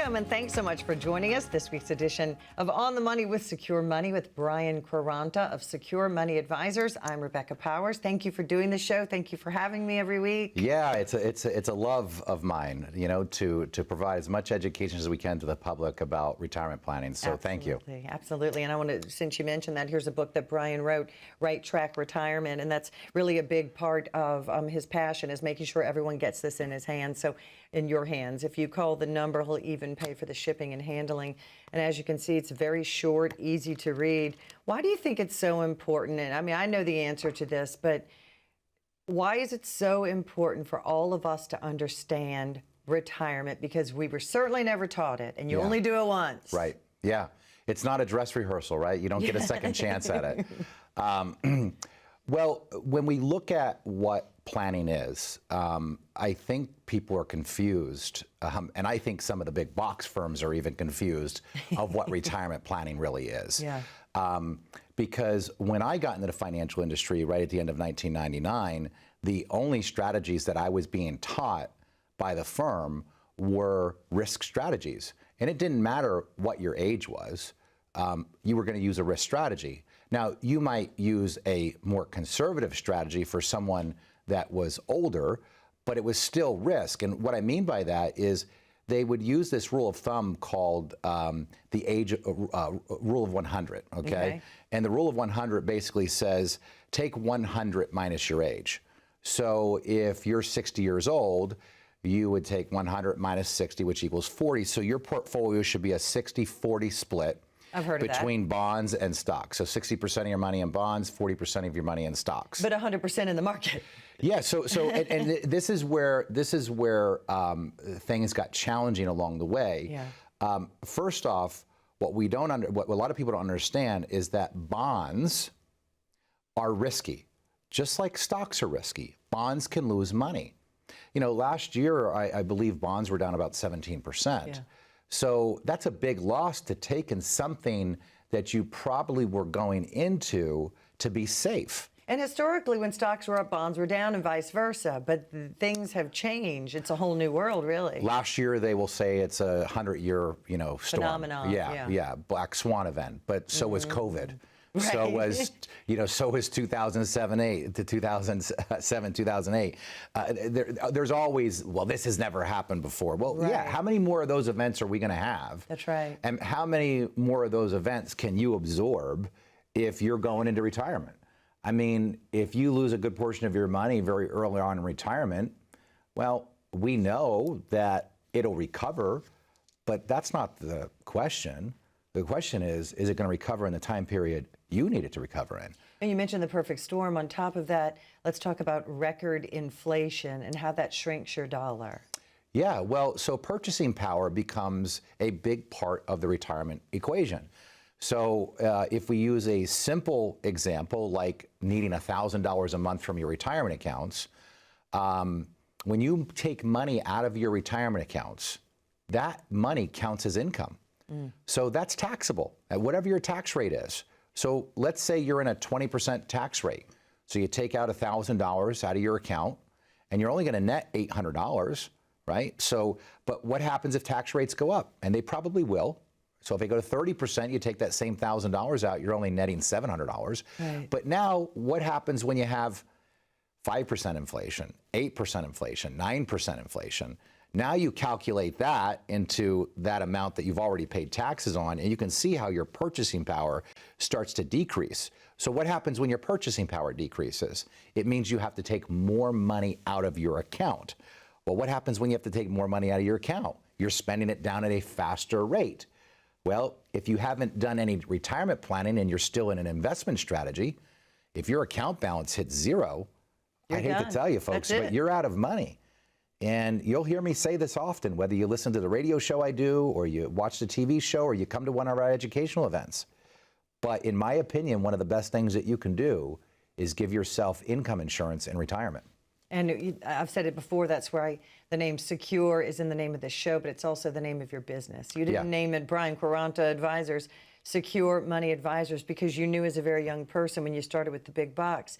Welcome and thanks so much for joining us. This week's edition of On the Money with Secure Money with Brian Quaranta of Secure Money Advisors. I'm Rebecca Powers. Thank you for doing the show. Thank you for having me every week. Yeah, it's a love of mine, you know, to provide as much education as we can to the public about retirement planning. So thank you. Absolutely. And I want to, since you mentioned that, here's a book that Brian wrote, Right Track Retirement, and that's really a big part of his passion is making sure everyone gets this in his hands. So in your hands, if you call the number, he'll even pay for the shipping and handling. And as you can see, it's very short, easy to read. Why do you think it's so important? And I mean, I know the answer to this, but why is it so important for all of us to understand retirement? Because we were certainly never taught it, and you only do it once. Right. Yeah. It's not a dress rehearsal, right? You don't get a second chance at it. Well, when we look at what planning is, I think people are confused, and I think some of the big box firms are even confused of what retirement planning really is. Yeah. Because when I got into the financial industry right at the end of 1999, the only strategies that I was being taught by the firm were risk strategies. And it didn't matter what your age was, you were going to use a risk strategy. Now, you might use a more conservative strategy for someone that was older, but it was still risk. And what I mean by that is they would use this rule of thumb called the age rule of 100, okay? And the rule of 100 basically says take 100 minus your age. So if you're 60 years old, you would take 100 minus 60, which equals 40. So your portfolio should be a 60-40 split. I've heard of that. Between bonds and stocks. So 60% of your money in bonds, 40% of your money in stocks. But 100% in the market. Yeah. And this is where things got challenging along the way. Yeah. First off, what a lot of people don't understand is that bonds are risky, just like stocks are risky. Bonds can lose money. You know, last year I believe bonds were down about 17%. Yeah. So that's a big loss to take in something that you probably were going into to be safe. And historically, when stocks were up, bonds were down and vice versa. But things have changed. It's a whole new world, really. Last year, they will say it's a 100-year, storm. Phenomenon. Yeah, black swan event. But so was COVID. Right. So was 2007, 2008. There's always, well, this has never happened before. Well, right. Yeah, how many more of those events are we going to have? That's right. And how many more of those events can you absorb if you're going into retirement? I mean, if you lose a good portion of your money very early on in retirement, well, we know that it'll recover, but that's not the question. The question is it going to recover in the time period you need it to recover in? And you mentioned the perfect storm. On top of that, let's talk about record inflation and how that shrinks your dollar. Yeah, well, so purchasing power becomes a big part of the retirement equation. So if we use a simple example like needing $1,000 a month from your retirement accounts, when you take money out of your retirement accounts, that money counts as income. So that's taxable at whatever your tax rate is. So let's say you're in a 20% tax rate. So you take out $1,000 out of your account and you're only going to net $800, right? So, but what happens if tax rates go up? And they probably will. So if they go to 30%, you take that same $1,000 out, you're only netting $700. Right. But now what happens when you have 5% inflation, 8% inflation, 9% inflation? Now you calculate that into that amount that you've already paid taxes on, and you can see how your purchasing power starts to decrease. So what happens when your purchasing power decreases? It means you have to take more money out of your account. Well, what happens when you have to take more money out of your account? You're spending it down at a faster rate. Well, if you haven't done any retirement planning and you're still in an investment strategy, if your account balance hits zero, I hate to tell you folks, but you're out of money. And you'll hear me say this often, whether you listen to the radio show I do, or you watch the TV show, or you come to one of our educational events. But in my opinion, one of the best things that you can do is give yourself income insurance in retirement. And I've said it before, that's why the name Secure is in the name of the show, but it's also the name of your business. You didn't name it Brian Quaranta Advisors, Secure Money Advisors, because you knew as a very young person when you started with the big bucks,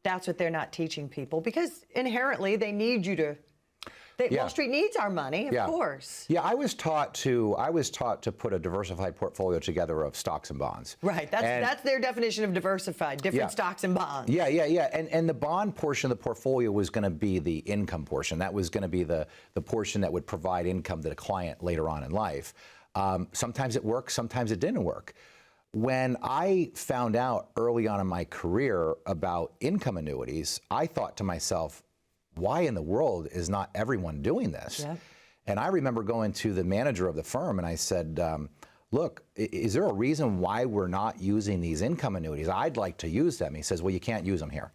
that's what they're not teaching people, because inherently they need you to Wall Street needs our money, of course. Yeah, I was taught to put a diversified portfolio together of stocks and bonds. Right. That's their definition of diversified, different stocks and bonds. Yeah. And the bond portion of the portfolio was going to be the income portion. That was going to be the portion that would provide income to the client later on in life. Sometimes it worked, sometimes it didn't work. When I found out early on in my career about income annuities, I thought to myself, why in the world is not everyone doing this? Yeah. And I remember going to the manager of the firm and I said, look, is there a reason why we're not using these income annuities? I'd like to use them. He says, well, you can't use them here.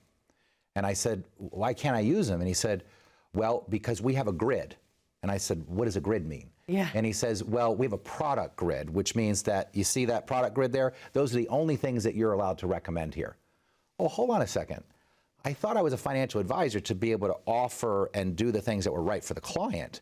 And I said, why can't I use them? And he said, well, because we have a grid. And I said, what does a grid mean? Yeah. And he says, well, we have a product grid, which means that you see that product grid there? Those are the only things that you're allowed to recommend here. Oh, hold on a second. I thought I was a financial advisor to be able to offer and do the things that were right for the client.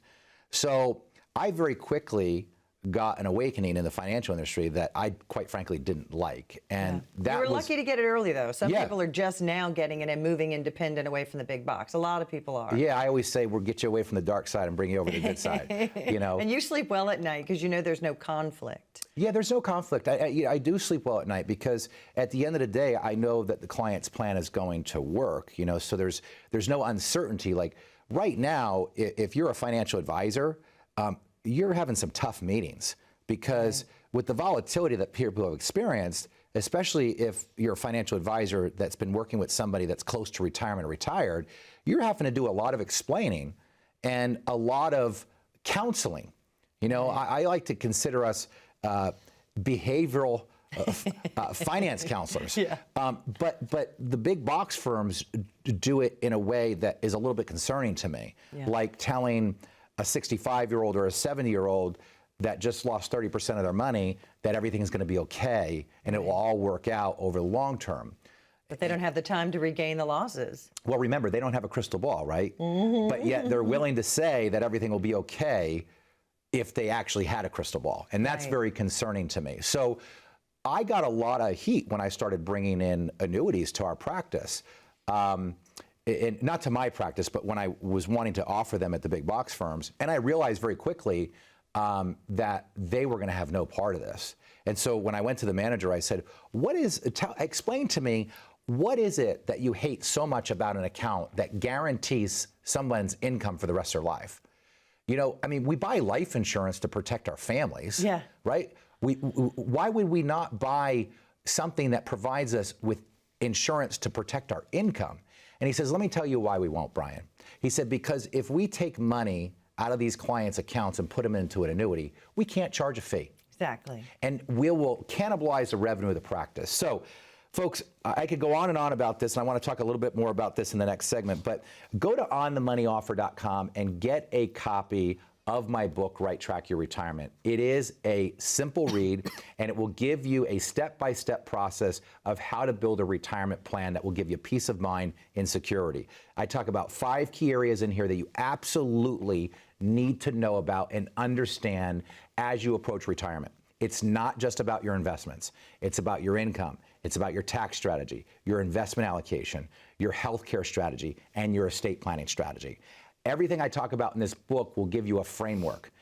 So I very quickly got an awakening in the financial industry that I quite frankly didn't like. And that you were lucky to get it early though. Some Yeah. people are just now getting it and moving independent away from the big box. A lot of people are. Yeah, I always say we'll get you away from the dark side and bring you over to the good side. You know. And you sleep well at night because you know there's no conflict. Yeah, there's no conflict. I do sleep well at night because at the end of the day, I know that the client's plan is going to work. You know, so there's no uncertainty. Like right now, if you're a financial advisor, you're having some tough meetings because with the volatility that people have experienced, especially if you're a financial advisor that's been working with somebody that's close to retirement or retired, you're having to do a lot of explaining and a lot of counseling. You know, I like to consider us behavioral finance counselors. Yeah. But the big box firms do it in a way that is a little bit concerning to me, like telling a 65-year-old or a 70-year-old that just lost 30% of their money that everything's going to be okay and it will all work out over the long term. But they don't have the time to regain the losses. Well, remember, they don't have a crystal ball, right? But yet they're willing to say that everything will be okay if they actually had a crystal ball. And that's very concerning to me. So I got a lot of heat when I started bringing in annuities to our practice. And not to my practice, but when I was wanting to offer them at the big box firms. And I realized very quickly that they were going to have no part of this. And so when I went to the manager, I said, explain to me, what is it that you hate so much about an account that guarantees someone's income for the rest of their life? You know, I mean, we buy life insurance to protect our families, right? Why would we not buy something that provides us with insurance to protect our income? And he says, let me tell you why we won't, Brian. He said, because if we take money out of these clients' accounts and put them into an annuity, we can't charge a fee. Exactly. And we will cannibalize the revenue of the practice. So, folks, I could go on and on about this, and I want to talk a little bit more about this in the next segment, but go to onthemoneyoffer.com and get a copy of my book, Right Track Your Retirement. It is a simple read, and it will give you a step-by-step process of how to build a retirement plan that will give you peace of mind and security. I talk about 5 key areas in here that you absolutely need to know about and understand as you approach retirement. It's not just about your investments. It's about your income. It's about your tax strategy, your investment allocation, your healthcare strategy, and your estate planning strategy. Everything I talk about in this book will give you a framework.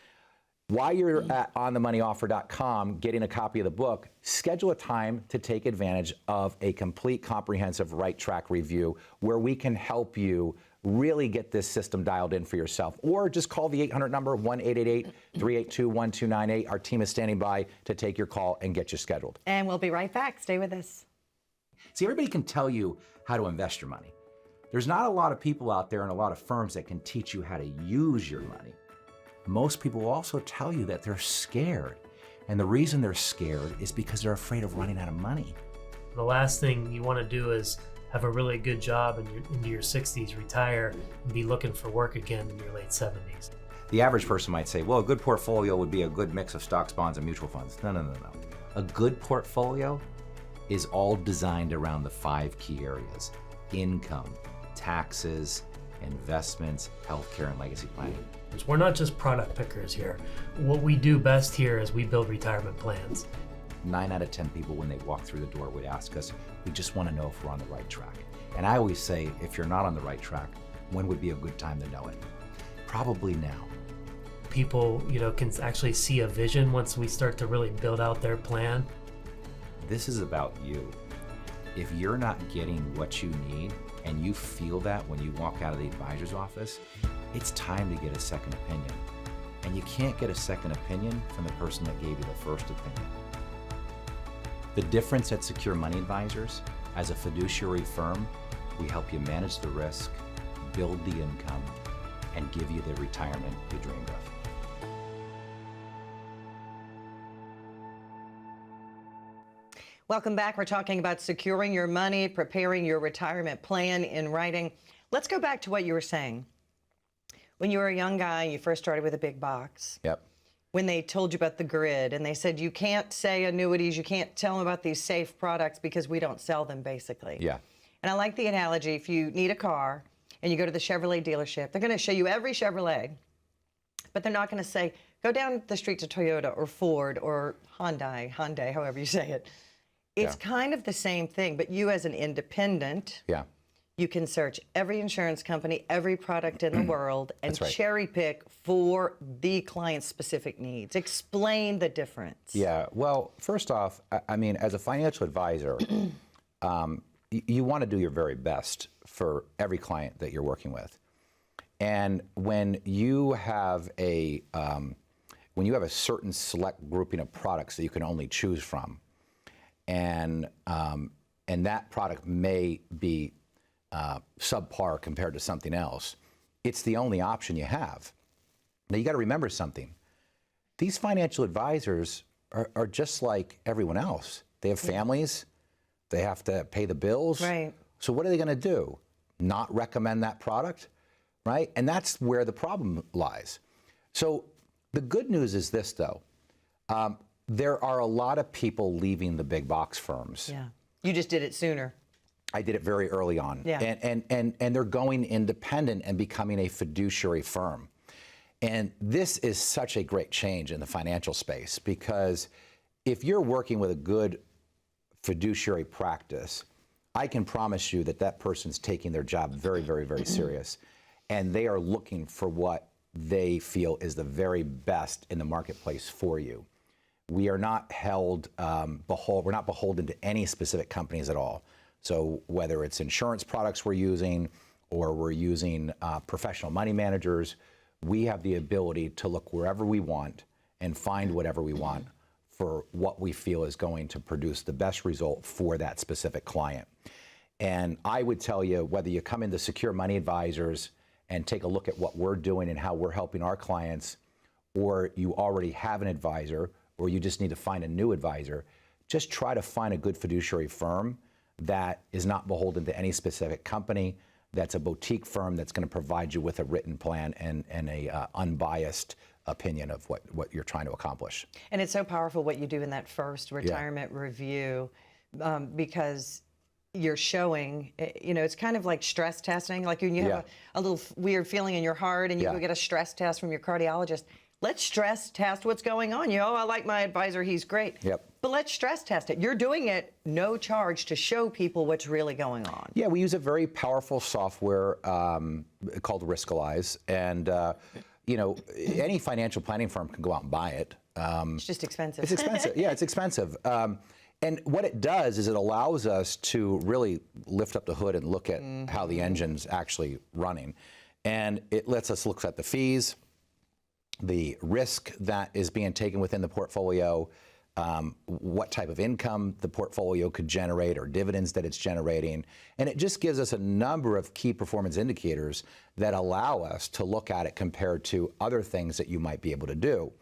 While you're at onthemoneyoffer.com getting a copy of the book, schedule a time to take advantage of a complete comprehensive Right Track review where we can help you really get this system dialed in for yourself. Or just call the 800 number, 1-888-382-1298. Our team is standing by to take your call and get you scheduled. And we'll be right back. Stay with us. See, everybody can tell you how to invest your money. There's not a lot of people out there and a lot of firms that can teach you how to use your money. Most people will also tell you that they're scared. And the reason they're scared is because they're afraid of running out of money. The last thing you want to do is have a really good job into your 60s, retire, and be looking for work again in your late 70s. The average person might say, well, a good portfolio would be a good mix of stocks, bonds, and mutual funds. No. A good portfolio is all designed around the 5 key areas: income, taxes, investments, healthcare, and legacy planning. We're not just product pickers here. What we do best here is we build retirement plans. 9 out of 10 people, when they walk through the door, would ask us, we just want to know if we're on the right track. And I always say, if you're not on the right track, when would be a good time to know it? Probably now. People, can actually see a vision once we start to really build out their plan. This is about you. If you're not getting what you need and you feel that when you walk out of the advisor's office, it's time to get a second opinion. And you can't get a second opinion from the person that gave you the first opinion. The difference at Secure Money Advisors, as a fiduciary firm, we help you manage the risk, build the income, and give you the retirement you dreamed of. Welcome back. We're talking about securing your money, preparing your retirement plan in writing. Let's go back to what you were saying. When you were a young guy, you first started with a big box. Yep. When they told you about the grid and they said you can't say annuities, you can't tell them about these safe products because we don't sell them, basically. Yeah. And I like the analogy. If you need a car and you go to the Chevrolet dealership, they're going to show you every Chevrolet, but they're not going to say, go down the street to Toyota or Ford or Hyundai, however you say it. It's kind of the same thing, but you as an independent, you can search every insurance company, every product in the world, and cherry pick for the client's specific needs. Explain the difference. Yeah, well, first off, I mean, as a financial advisor, you want to do your very best for every client that you're working with. And when you have a certain select grouping of products that you can only choose from, and that product may be subpar compared to something else, it's the only option you have. Now you got to remember something. These financial advisors are just like everyone else. They have families. They have to pay the bills. Right. So what are they going to do? Not recommend that product, right? And that's where the problem lies. So the good news is this, though. There are a lot of people leaving the big box firms. Yeah. You just did it sooner. I did it very early on. Yeah. And they're going independent and becoming a fiduciary firm. And this is such a great change in the financial space, because if you're working with a good fiduciary practice, I can promise you that that person's taking their job very, very, very serious. And they are looking for what they feel is the very best in the marketplace for you. We are not held, we're not beholden to any specific companies at all. So whether it's insurance products we're using or we're using professional money managers, we have the ability to look wherever we want and find whatever we want for what we feel is going to produce the best result for that specific client. And I would tell you, whether you come into Secure Money Advisors and take a look at what we're doing and how we're helping our clients, or you already have an advisor, or you just need to find a new advisor, just try to find a good fiduciary firm that is not beholden to any specific company, that's a boutique firm that's going to provide you with a written plan and a unbiased opinion of what you're trying to accomplish. And it's so powerful what you do in that first retirement review, because you're showing, it's kind of like stress testing. Like when you have a little weird feeling in your heart and you go get a stress test from your cardiologist. Let's stress test what's going on. I like my advisor, he's great. Yep. But let's stress test it. You're doing it no charge to show people what's really going on. Yeah, we use a very powerful software called Riskalyze, and any financial planning firm can go out and buy it. It's just expensive. It's expensive. Yeah, it's expensive. And what it does is it allows us to really lift up the hood and look at how the engine's actually running. And it lets us look at the fees, the risk that is being taken within the portfolio, what type of income the portfolio could generate or dividends that it's generating. And it just gives us a number of key performance indicators that allow us to look at it compared to other things that you might be able to do.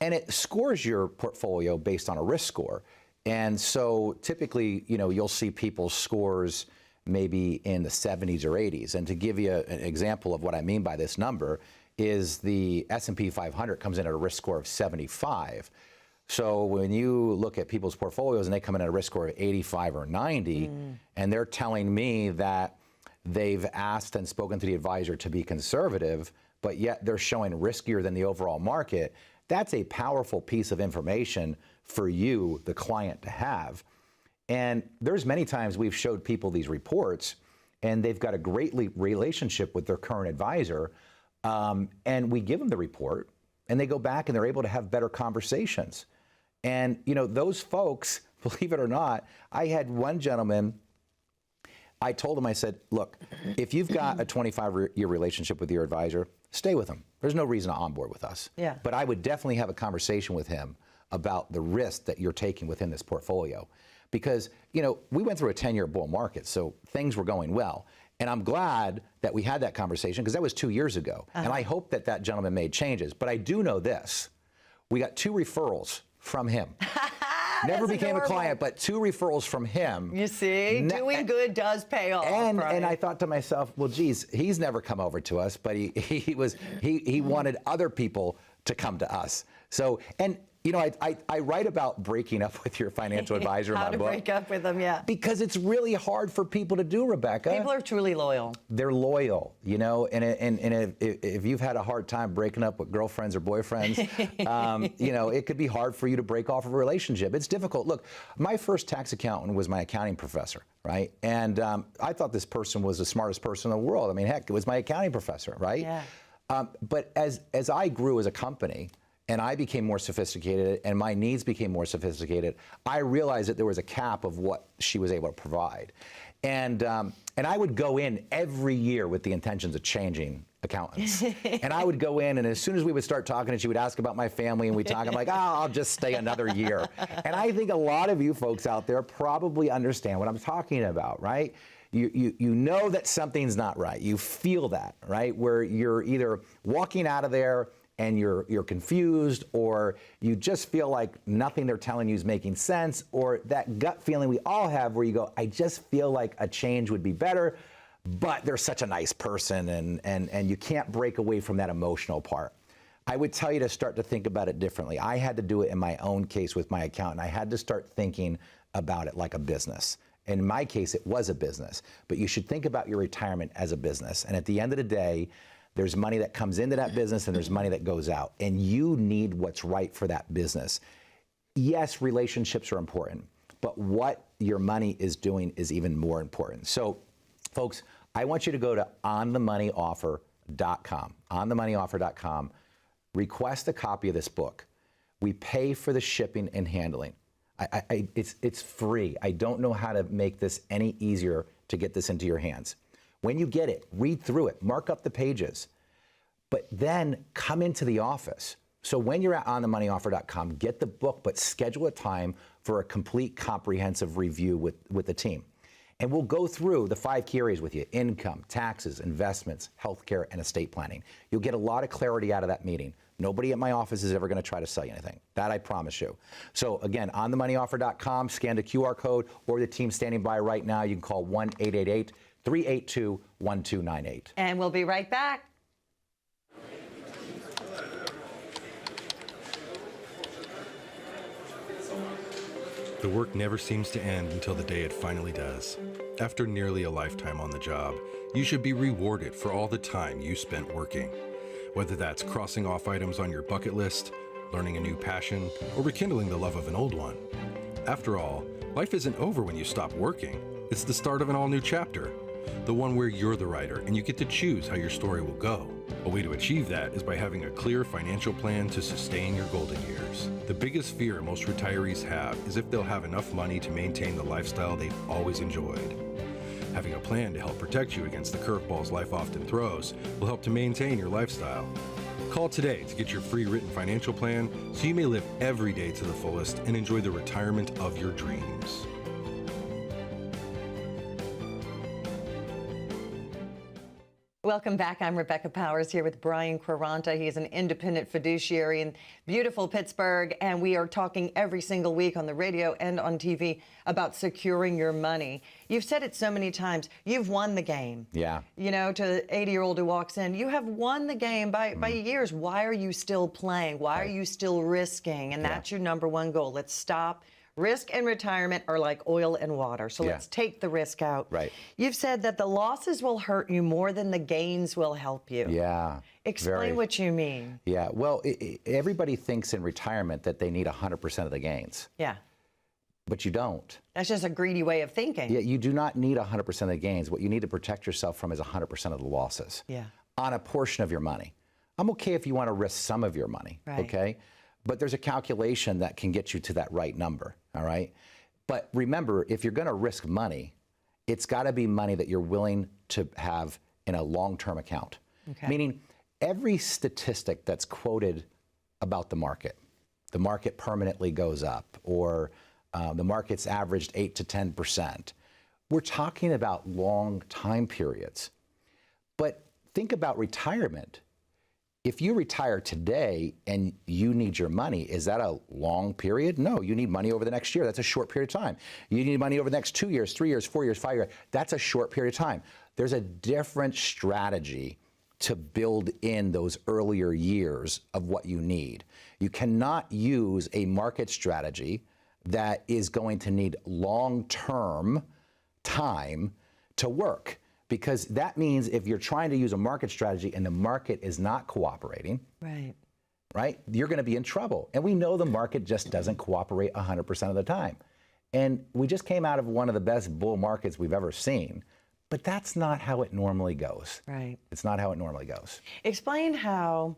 And it scores your portfolio based on a risk score. And so typically, you'll see people's scores maybe in the 70s or 80s. And to give you an example of what I mean by this number is the S&P 500 comes in at a risk score of 75. So when you look at people's portfolios and they come in at a risk score of 85 or 90, and they're telling me that they've asked and spoken to the advisor to be conservative, but yet they're showing riskier than the overall market, that's a powerful piece of information for you, the client, to have. And there's many times we've showed people these reports and they've got a great relationship with their current advisor, And we give them the report, and they go back and they're able to have better conversations. And, you know, those folks, believe it or not, I had one gentleman, I told him, I said, look, if you've got a 25-year relationship with your advisor, stay with him. There's no reason to onboard with us. Yeah. But I would definitely have a conversation with him about the risk that you're taking within this portfolio. Because, you know, we went through a 10-year bull market, so things were going well. And I'm glad that we had that conversation, because that was 2 years ago. And I hope that that gentleman made changes. But I do know this. We got 2 referrals from him. Never became a client, but 2 referrals from him. You see, doing good does pay off. And I thought to myself, well, geez, he's never come over to us, but he wanted other people to come to us. So, and you know, I write about breaking up with your financial advisor in my book. How to break up with them, yeah. Because it's really hard for people to do, Rebecca. People are truly loyal. They're loyal, you know, and if you've had a hard time breaking up with girlfriends or boyfriends, you know, it could be hard for you to break off a relationship. It's difficult. Look, my first tax accountant was my accounting professor, right? And I thought this person was the smartest person in the world. I mean, heck, it was my accounting professor, right? Yeah. But as I grew as a company, and I became more sophisticated, and my needs became more sophisticated, I realized that there was a cap of what she was able to provide. And I would go in every year with the intentions of changing accountants. And I would go in, and as soon as we would start talking, and she would ask about my family, and we'd talk, I'm like, oh, I'll just stay another year. And I think a lot of you folks out there probably understand what I'm talking about, right? You know that something's not right. You feel that, right? Where you're either walking out of there and you're confused, or you just feel like nothing they're telling you is making sense, or that gut feeling we all have where you go, I just feel like a change would be better, but they're such a nice person, and you can't break away from that emotional part. I would tell you to start to think about it differently. I had to do it in my own case with my accountant. I had to start thinking about it like a business. In my case, it was a business, but you should think about your retirement as a business. And at the end of the day, there's money that comes into that business and there's money that goes out, and you need what's right for that business. Yes, relationships are important, but what your money is doing is even more important. So, folks, I want you to go to onthemoneyoffer.com, onthemoneyoffer.com, request a copy of this book. We pay for the shipping and handling. It's free. I don't know how to make this any easier to get this into your hands. When you get it, read through it, mark up the pages, but then come into the office. So when you're at onthemoneyoffer.com, get the book, but schedule a time for a complete comprehensive review with the team. And we'll go through the 5 key areas with you: income, taxes, investments, healthcare, and estate planning. You'll get a lot of clarity out of that meeting. Nobody at my office is ever going to try to sell you anything. That I promise you. So again, onthemoneyoffer.com, scan the QR code, or the team standing by right now, you can call 1-888-382-1298. And we'll be right back. The work never seems to end until the day it finally does. After nearly a lifetime on the job, you should be rewarded for all the time you spent working. Whether that's crossing off items on your bucket list, learning a new passion, or rekindling the love of an old one. After all, life isn't over when you stop working. It's the start of an all-new chapter. The one where you're the writer and you get to choose how your story will go. A way to achieve that is by having a clear financial plan to sustain your golden years. The biggest fear most retirees have is if they'll have enough money to maintain the lifestyle they've always enjoyed. Having a plan to help protect you against the curveballs life often throws will help to maintain your lifestyle. Call today to get your free written financial plan so you may live every day to the fullest and enjoy the retirement of your dreams. Welcome back. I'm Rebecca Powers here with Brian Quaranta. He is an independent fiduciary in beautiful Pittsburgh, and we are talking every single week on the radio and on TV about securing your money. You've said it so many times. You've won the game. Yeah. You know, to the 80-year-old who walks in, you have won the game by years. Why are you still playing? Why are you still risking? And that's your number one goal. Let's stop. Risk and retirement are like oil and water, so let's take the risk out. Right. You've said that the losses will hurt you more than the gains will help you. Yeah. Explain what you mean. Yeah. Well, everybody thinks in retirement that they need 100% of the gains. Yeah. But you don't. That's just a greedy way of thinking. Yeah, you do not need 100% of the gains. What you need to protect yourself from is 100% of the losses. Yeah. On a portion of your money. I'm okay if you want to risk some of your money, Right. okay? But there's a calculation that can get you to that right number, all right? But remember, if you're going to risk money, it's got to be money that you're willing to have in a long-term account. Okay. Meaning, every statistic that's quoted about the market permanently goes up, or the market's averaged 8 to 10%. We're talking about long time periods. But think about retirement. If you retire today and you need your money, is that a long period? No, you need money over the next year. That's a short period of time. You need money over the next 2 years, 3 years, 4 years, 5 years. That's a short period of time. There's a different strategy to build in those earlier years of what you need. You cannot use a market strategy that is going to need long-term time to work. Because that means if you're trying to use a market strategy and the market is not cooperating, right, you're going to be in trouble. And we know the market just doesn't cooperate 100% of the time. And we just came out of one of the best bull markets we've ever seen. But that's not how it normally goes. Right. It's not how it normally goes. Explain how,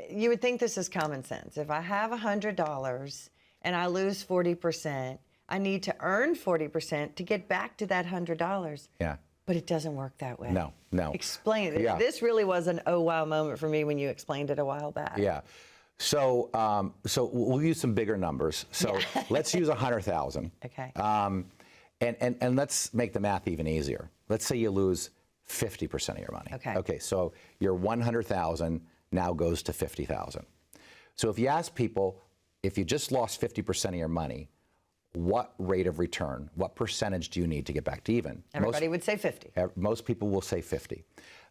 you would think this is common sense. If I have $100 and I lose 40%, I need to earn 40% to get back to that $100. Yeah. But it doesn't work that way. No, no. Explain it. Yeah. This really was an oh wow moment for me when you explained it a while back. Yeah. So we'll use some bigger numbers. So let's use 100,000. Okay. And let's make the math even easier. Let's say you lose 50% of your money. Okay. Okay. So your 100,000 now goes to 50,000. So if you ask people, if you just lost 50% of your money, what rate of return, what percentage do you need to get back to even? Everybody would say 50. Most people will say 50.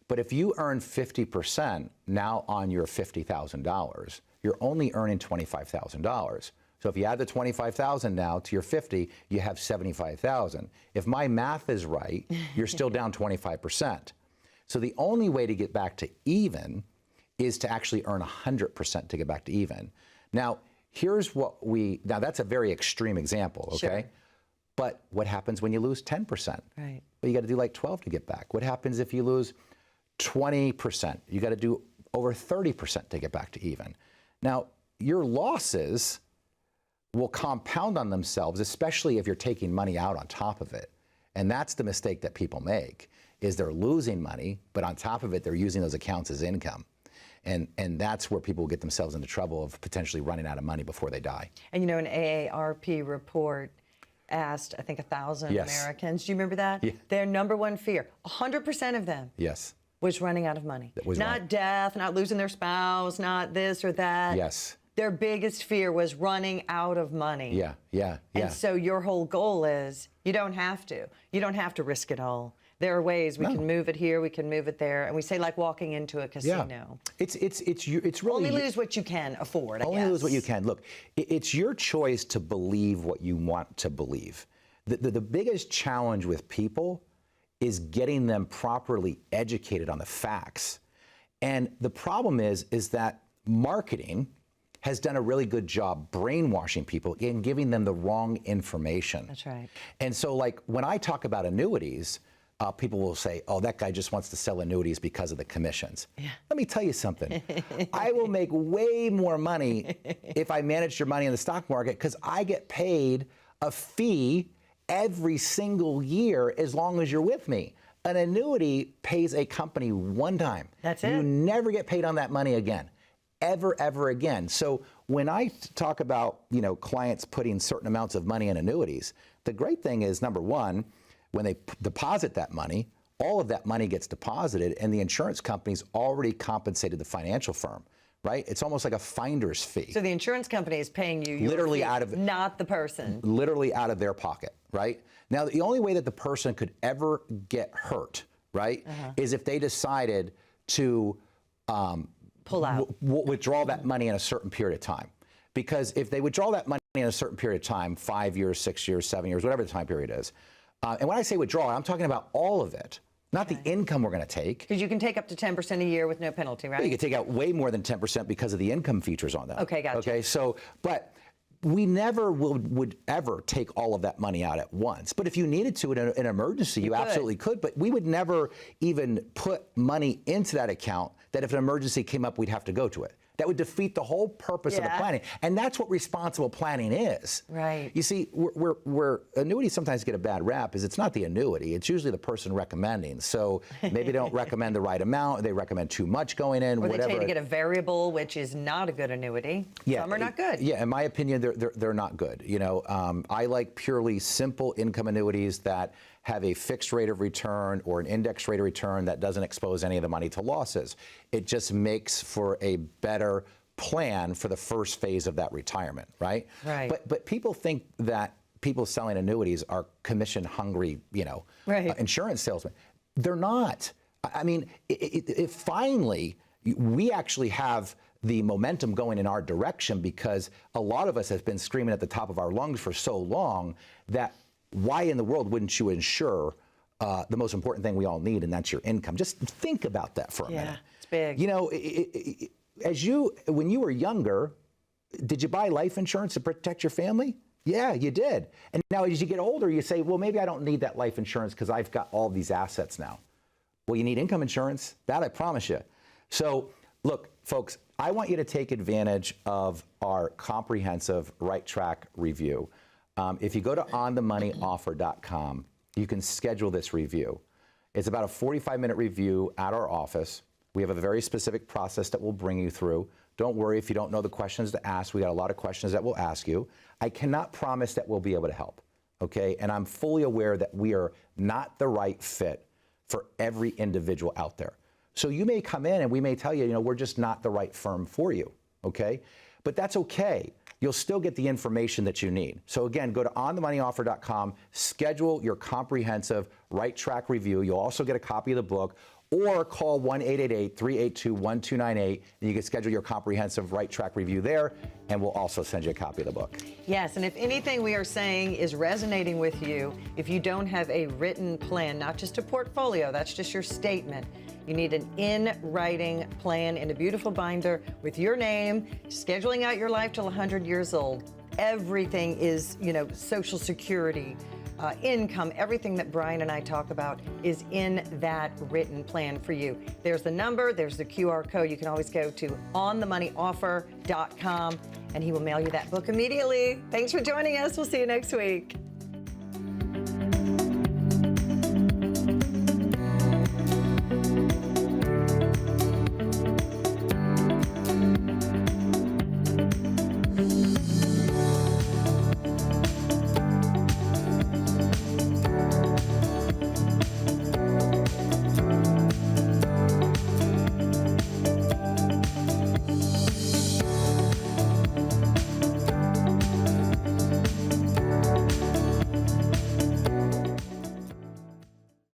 But if you earn 50% now on your $50,000, you're only earning $25,000. So if you add the 25,000 now to your 50, you have 75,000. If my math is right, you're still down 25%. So the only way to get back to even is to actually earn 100% to get back to even. Now, here's what now that's a very extreme example, okay? Sure. But what happens when you lose 10%? Right. Well, you got to do like 12 to get back. What happens if you lose 20%? You got to do over 30% to get back to even. Now, your losses will compound on themselves, especially if you're taking money out on top of it. And that's the mistake that people make, is they're losing money, but on top of it, they're using those accounts as income. And that's where people get themselves into trouble of potentially running out of money before they die. And you know, an AARP report asked, I think, 1,000 Yes. Americans. Do you remember that? Yeah. Their number one fear, 100% of them, Yes. was running out of money. Was Not running- death, not losing their spouse, not this or that. Yes. Their biggest fear was running out of money. Yeah, yeah, yeah. And so your whole goal is you don't have to. You don't have to risk it all. There are ways we can move it here, we can move it there, and we say like walking into a casino. It's really Only lose what you can afford. I only guess. lose what you can. Look, it's your choice to believe what you want to believe. The biggest challenge with people is getting them properly educated on the facts. And the problem is that marketing has done a really good job brainwashing people and giving them the wrong information. That's right. And so, like, when I talk about annuities, people will say, oh, that guy just wants to sell annuities because of the commissions. Yeah. Let me tell you something. I will make way more money if I manage your money in the stock market, because I get paid a fee every single year as long as you're with me. An annuity pays a company one time. That's it. You never get paid on that money again. Ever again. So when I talk about, clients putting certain amounts of money in annuities, the great thing is, number one, when they deposit that money, all of that money gets deposited, and the insurance company's already compensated the financial firm, right? It's almost like a finder's fee. So the insurance company is paying you your Literally fee, out of- not the person. Literally out of their pocket, right? Now, the only way that the person could ever get hurt, right, is if they decided to Pull out. withdraw that money in a certain period of time. Because if they withdraw that money in a certain period of time, 5 years, 6 years, 7 years, whatever the time period is, and when I say withdraw, I'm talking about all of it, not the income we're going to take. Because you can take up to 10% a year with no penalty, right? You can take out way more than 10% because of the income features on that. Okay, gotcha. Okay, so, but we never would ever take all of that money out at once. But if you needed to in an emergency, you absolutely could. But we would never even put money into that account that if an emergency came up, we'd have to go to it. That would defeat the whole purpose of the Yeah. planning. And that's what responsible planning is. Right. You see, where annuities sometimes get a bad rap is it's not the annuity, it's usually the person recommending. So maybe they don't recommend the right amount, they recommend too much going in, Or they whatever. tell you to get a variable, which is not a good annuity. Some are not good. Yeah, in my opinion, they're not good. You know, I like purely simple income annuities that have a fixed rate of return or an index rate of return that doesn't expose any of the money to losses. It just makes for a better plan for the first phase of that retirement, right? Right. But people think that people selling annuities are commission hungry, you know, Right. insurance salesmen. They're not. I mean, it finally, we actually have the momentum going in our direction because a lot of us have been screaming at the top of our lungs for so long that why in the world wouldn't you insure the most important thing we all need, and that's your income? Just think about that for a minute. It's big. You know, when you were younger, did you buy life insurance to protect your family? Yeah, you did. And now as you get older, you say, well, maybe I don't need that life insurance because I've got all these assets now. Well, you need income insurance. That I promise you. So look, folks, I want you to take advantage of our comprehensive Right Track review. If you go to onthemoneyoffer.com, you can schedule this review. It's about a 45-minute review at our office. We have a very specific process that we'll bring you through. Don't worry if you don't know the questions to ask. We got a lot of questions that we'll ask you. I cannot promise that we'll be able to help, okay? And I'm fully aware that we are not the right fit for every individual out there. So you may come in and we may tell you, you know, we're just not the right firm for you, okay? But that's okay. You'll still get the information that you need. So again, go to onthemoneyoffer.com, schedule your comprehensive Right Track review. You'll also get a copy of the book, or call 1-888-382-1298, and you can schedule your comprehensive Right Track review there, and we'll also send you a copy of the book. Yes, and if anything we are saying is resonating with you, if you don't have a written plan, not just a portfolio, that's just your statement. You need an in-writing plan in a beautiful binder with your name, scheduling out your life till 100 years old. Everything is, you know, Social Security, income, everything that Brian and I talk about is in that written plan for you. There's the number, there's the QR code. You can always go to onthemoneyoffer.com and he will mail you that book immediately. Thanks for joining us. We'll see you next week.